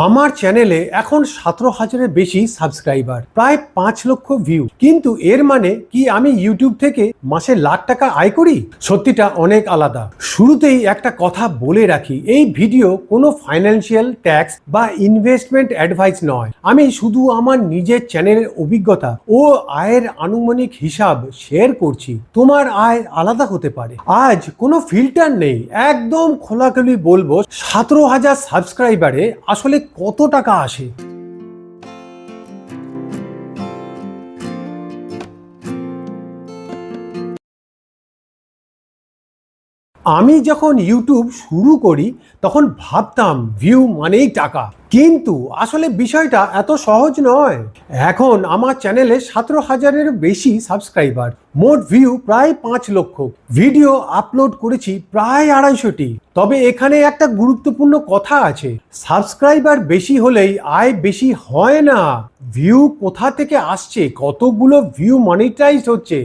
আমার চ্যানেলে এখন 17,000-এর বেশি সাবস্ক্রাইবার, প্রায় 5 লক্ষ ভিউ। কিন্তু এর মানে কি আমি ইউটিউব থেকে মাসে লাখ টাকা আয় করি? সত্যিটা অনেক আলাদা। শুরুতেই একটা কথা বলে রাখি, এই ভিডিও কোনো ফাইন্যান্সিয়াল ট্যাক্স বা ইনভেস্টমেন্ট অ্যাডভাইস নয়। আমি শুধু আমার নিজের চ্যানেলের অভিজ্ঞতা ও আয়ের আনুমানিক হিসাব শেয়ার করছি। তোমার আয় আলাদা হতে পারে। আজ কোনো ফিল্টার নেই, একদম খোলাখুলি বলবো 17,000 সাবস্ক্রাইবারে আসলে কত টাকা আসে। আমি যখন ইউটিউব শুরু করি তখন ভাবতাম ভিউ মানেই টাকা, কিন্তু আসলে বিষয়টা এত সহজ নয়। এখন আমার চ্যানেলে 17,000-এর বেশি সাবস্ক্রাইবার, মোট ভিউ প্রায় 5 লক্ষ, ভিডিও আপলোড করেছি প্রায় 250টি। তবে এখানে একটা গুরুত্বপূর্ণ কথা আছে, সাবস্ক্রাইবার বেশি হলেই আয় বেশি হয় না। ভিউ কোথা থেকে আসছে, কতগুলো ভিউ মনিটাইজ হচ্ছে,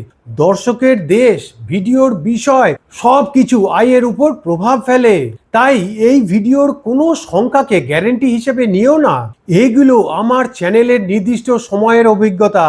দর্শকের দেশ, ভিডিওর বিষয়, সবকিছু আয়ের উপর প্রভাব ফেলে। তাই এই ভিডিওর কোনো সংখ্যাকে গ্যারান্টি হিসেবে নিও না। এগুলো আমার চ্যানেলের নির্দিষ্ট সময়ের অভিজ্ঞতা।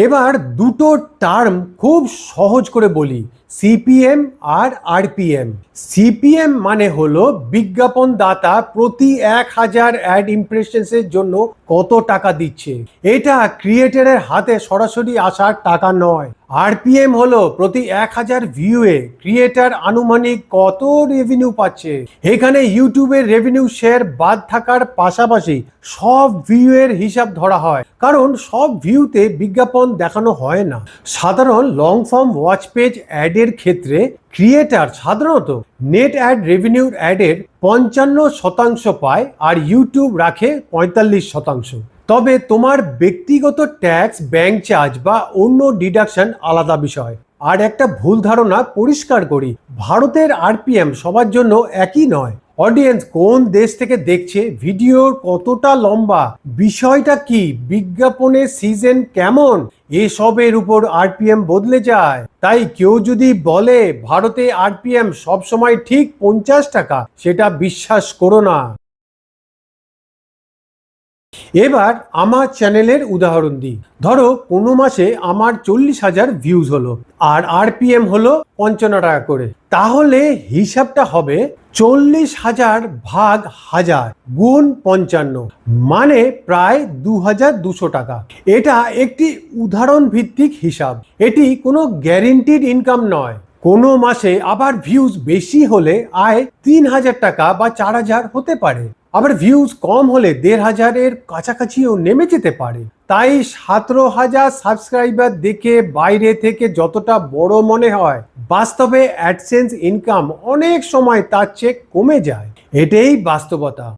এবার দুটো টার্ম খুব সহজ করে বলি, সিপিএম আর আরপিএম। সিপিএম মানে হলো বিজ্ঞাপন দাতা প্রতি 1,000 অ্যাড ইমপ্রেশনসের জন্য কত টাকা দিচ্ছে। এটা ক্রিয়েটরের হাতে সরাসরি আসা টাকা নয়। আরপিএম হলো প্রতি 1,000 ভিউয়ে ক্রিয়েটর আনুমানিক কত রেভিনিউ পাচ্ছে। এখানে ইউটিউবের রেভিনিউ শেয়ার বাদ থাকার পাশাপাশি সব ভিউয়ের হিসাব ধরা হয়, কারণ সব ভিউতে বিজ্ঞাপন দেখানো হয় না। সাধারণ লং ফর্ম ওয়াচ পেজ অ্যাডের ক্ষেত্রে ক্রিয়েটার সাধারণত নেট অ্যাড রেভিনিউর অ্যাডের 55% পায় আর ইউটিউব রাখে 45%। তবে তোমার ব্যক্তিগত ট্যাক্স, ব্যাংক চার্জ বা অন্য ডিডাকশন আলাদা বিষয়। আর একটা ভুল ধারণা পরিষ্কার করি, ভারতের আরপিএম সবার জন্য একই নয়। অডিয়েন্স কোন দেশ থেকে দেখছে, ভিডিওর কতটা লম্বা, বিষয়টা কি, বিজ্ঞাপনের সিজন কেমন, এসবের উপর আরপিএম বদলে যায়। তাই কেউ যদি বলে ভারতে আরপিএম সবসময় ঠিক 50 টাকা, সেটা বিশ্বাস করো না। এবার আমার চ্যানেলের উদাহরণ দিই। ধরো কোনো মাসে আমার 40,000 ভিউজ হলো আর আরপিএম হলো 55 টাকা করে, তাহলে হিসাবটা হবে 40,000 ভাগ 1000 গুণ 55, মানে প্রায় 2,200 টাকা। এটা একটি উদাহরণ ভিত্তিক হিসাব, এটি কোনো গ্যারেন্টিড ইনকাম নয়। কোনো মাসে আবার ভিউজ বেশি হলে আয় 3,000 টাকা বা 4,000 হতে পারে, আবার ভিউজ কম হলে 1,500-এর কাছাকাছিও নেমে যেতে পারে। তাই 17,000 সাবস্ক্রাইবার দেখে বাইরে থেকে যতটা বড় মনে হয়, বাস্তবে অ্যাডসেন্স ইনকাম অনেক সময় তার চেয়ে কমে যায়। এটাই বাস্তবতা।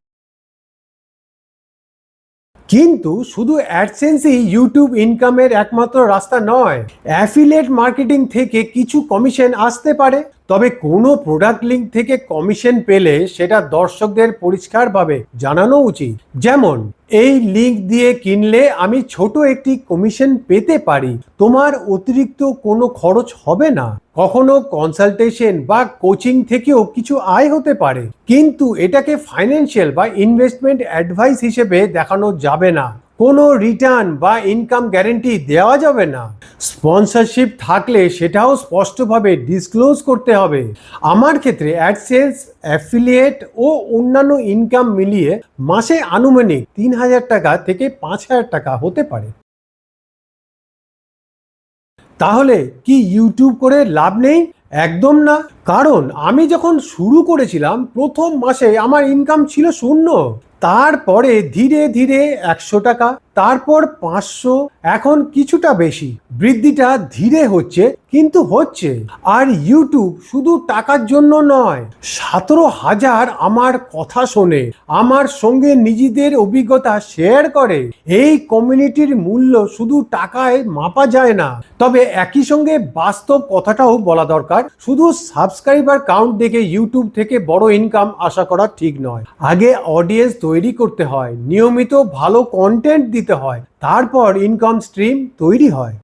কিন্তু শুধু অ্যাডসেন্সই ইউটিউব ইনকামের একমাত্র রাস্তা নয়। অ্যাফিলিয়েট মার্কেটিং থেকে কিছু কমিশন আসতে পারে, তবে কোনো প্রোডাক্ট লিঙ্ক থেকে কমিশন পেলে সেটা দর্শকদের পরিষ্কারভাবে জানানো উচিত। যেমন, এই লিঙ্ক দিয়ে কিনলে আমি ছোট একটি কমিশন পেতে পারি, তোমার অতিরিক্ত কোনো খরচ হবে না। কখনো কনসালটেশন বা কোচিং থেকেও কিছু আয় হতে পারে, কিন্তু এটাকে ফাইন্যান্সিয়াল বা ইনভেস্টমেন্ট অ্যাডভাইস হিসেবে দেখানো যাবে না। কোনো রিটার্ন বা ইনকাম গ্যারেন্টি দেওয়া যাবে না। স্পন্সরশিপ থাকলে সেটাও স্পষ্টভাবে ডিসক্লোজ করতে হবে। আমার ক্ষেত্রে অ্যাডসেন্স, অ্যাফিলিয়েট ও অন্যান্য ইনকাম মিলিয়ে মাসে আনুমানিক 3,000 টাকা থেকে 5,000 টাকা হতে পারে। তাহলে কি ইউটিউব করে লাভ নেই? একদম না। কারণ আমি যখন শুরু করেছিলাম প্রথম মাসে আমার ইনকাম ছিল 0, তারপরে ধীরে ধীরে 100 টাকা, তারপর 500, এখন কিছুটা বেশি। বৃদ্ধিটা ধীরে হচ্ছে, কিন্তু হচ্ছে। আর ইউটিউব শুধু টাকার জন্য নয়, 17,000 আমার কথা শোনে, আমার সঙ্গে নিজেদের অভিজ্ঞতা শেয়ার করে। এই কমিউনিটির মূল্য শুধু টাকায় মাপা যায় না। তবে একই সঙ্গে বাস্তব কথাটাও বলা দরকার, শুধু সাবস্ক্রাইবার কাউন্ট দেখে ইউটিউব থেকে বড় ইনকাম আশা করা ঠিক নয়। আগে অডিয়েন্স তৈরি করতে হয়, নিয়মিত ভালো কন্টেন্ট দিতে হয়, তারপর ইনকাম স্ট্রিম তৈরি হয়।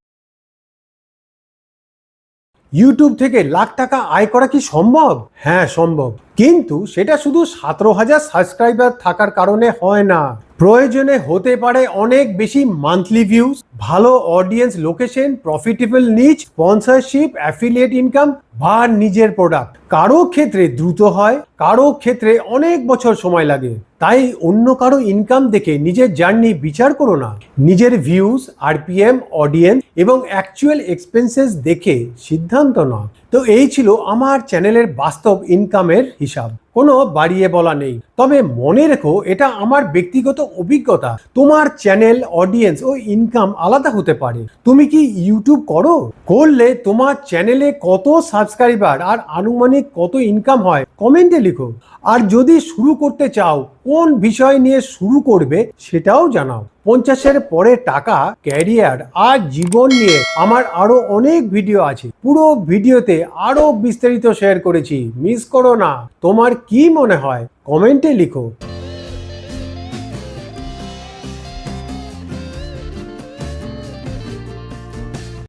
ইউটিউব থেকে লাখ টাকা আয় করা কি সম্ভব? হ্যাঁ, সম্ভব। কিন্তু সেটা শুধু 17,000 সাবস্ক্রাইবার থাকার কারণে হয় না। প্রয়োজনে হতে পারে অনেক বেশি মান্থলি ভিউজ, ভালো অডিয়েন্স লোকেশন, প্রফিটেবল নিচ, স্পন্সরশিপ, অ্যাফিলিয়েট ইনকাম বা নিজের প্রোডাক্ট। কারো ক্ষেত্রে দ্রুত হয়, কারো ক্ষেত্রে অনেক বছর সময় লাগে। তাই অন্য কারো ইনকাম দেখে নিজের জার্নি বিচার করো না। নিজের ভিউজ, আরপিএম, অডিয়েন্স এবং অ্যাকচুয়াল এক্সপেন্সেস দেখে সিদ্ধান্ত নাও। তো এই ছিল আমার চ্যানেলের বাস্তব ইনকামের হিসাব। কোনো বাড়িয়ে বলা নেই, তবে মনে রেখো এটা আমার ব্যক্তিগত অভিজ্ঞতা। তোমার চ্যানেল, অডিয়েন্স ও ইনকাম আলাদা হতে পারে। তুমি কি ইউটিউব করো? করলে তোমার চ্যানেলে কত সাবস্ক্রাইবার আর আনুমানিক কত ইনকাম হয় কমেন্টে লিখো। আর যদি শুরু করতে চাও, কোন বিষয় নিয়ে শুরু করবে সেটাও জানাও। 50-এর পরে টাকা, ক্যারিয়ার আর জীবন নিয়ে আমার আরো অনেক ভিডিও আছে। পুরো ভিডিওতে আরো বিস্তারিত শেয়ার করেছি, মিস করো না। তোমার কি মনে হয় কমেন্টে লিখো।